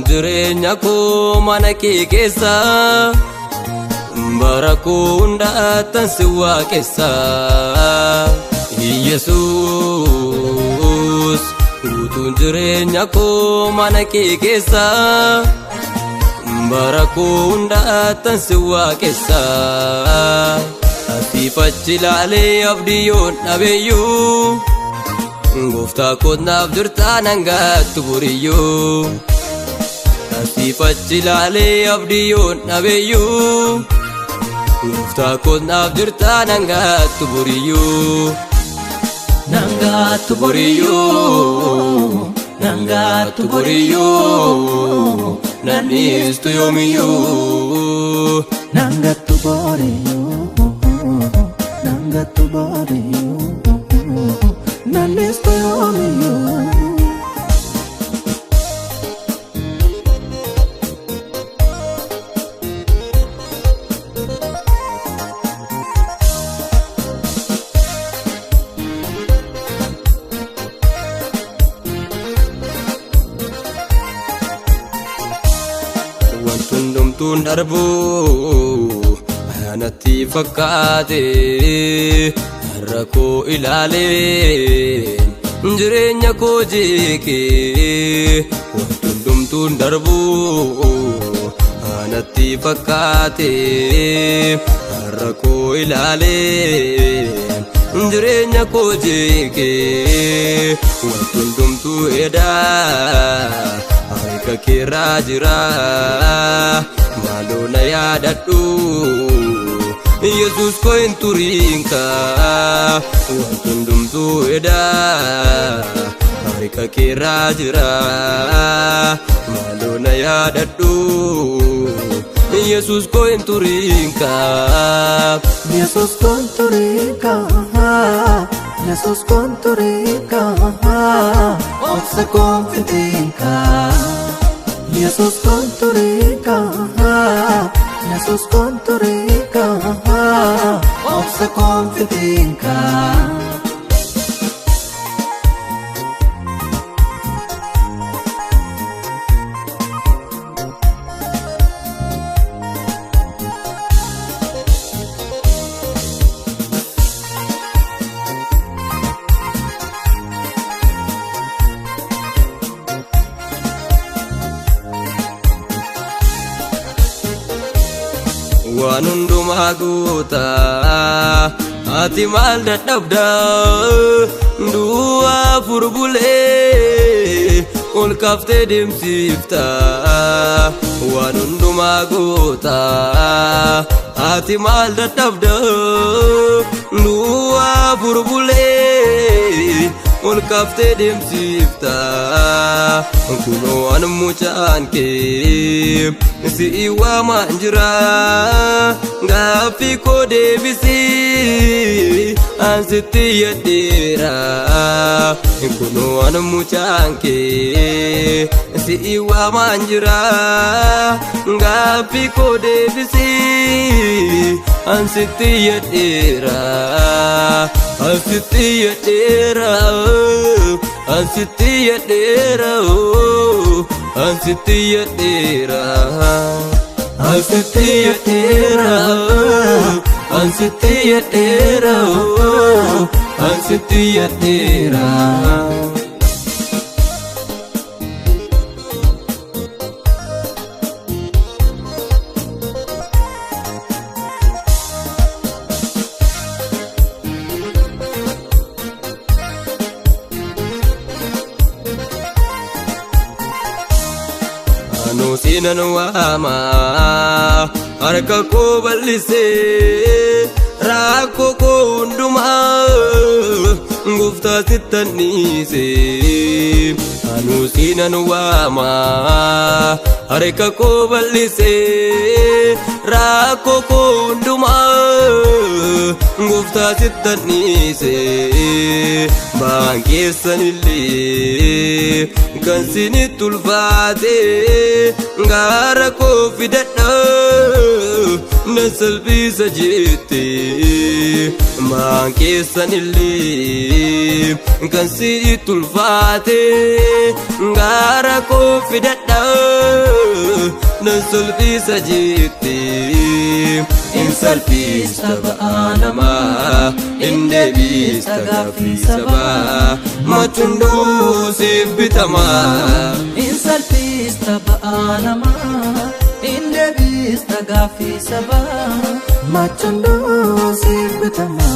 jireenya koo mana kee keessa bara koo hundaatan si waaqessa Yesuus utuun jireenya koo mana kee keessa bara koo hundaatan si waaqessa asiif achi ilaalee abdii yoon dhabeeyyuu Gooftaa koo naaf jirtaa nan gaattu boriyyuu asiif achi ilaalee abdii yoon dhabeeyyuu Gooftaa koo naaf jirtaa nan gaattu boriyyuu nan gaattu boriyyuu nan gaattu boriyyuu nan dhiistu yoomiyyuu nan gaattu boriyyuu nan gaattu boriyyuu nan dhiistu yoomiyyuu Wantundumtuun darbu anatti fakkaate har'a koo ilaaleen jireenya koo jeeqee wantundumtuun darbu anatti fakkaate har'a koo ilaaleen jireenya koo jeeqee wantundumtuu edaa harka keerraa jira maaloo na yaadadhu Yesuus koo hin turiinka wantundumtuu edaa harka keerraa jira maaloo na yaadadhu Yesuus koo hin turiinka Yesuus koo hin turiinka Yesuus koo hin turiinka obsa koo hin fixinka Yesuus koo hin turiinka Yesuus koo hin turiinka obsa koo hin fixinka Waan hundumaa gootaa ati maal dadhabdaa du'aa furbulee ol kaaftee deemsiftaa waan hundumaa gootaa ati maal dadhabdaa du'aa furbulee ol kaaftee deemsiftaa kunoo an mucaan kee si'i waamaan jira gaaffii koo deebisii an sitti yadheera kunoo an mucaan kee si'i waamaan jira gaaffii koo deebisii an sitti yadheera an sitti yadheera an sitti yadheera an sitti yadheera an sitti yadheera an sitti yadheera an sitti yadheera Nusinan waama harka koo bal'isee rakkoo koo hundumaa Gooftaa sittan dhiisee nusinan waama harka koo bal'isee rakkoo koo hundumaa Gooftaa sittan dhiisee baan keessanillee kan sinitti ulfaate gaara koo fidadha نسلبيس جيتي ما كيسن اللي كان سيت الفاتي غاركو في ددا نسلبيس جيتي إن سلبيس تبعنا ما إن دبيس تغافي سبا ما تندوس بتما إن سلبيس تبعنا ما Inde bis tagafi saba machondo sibtama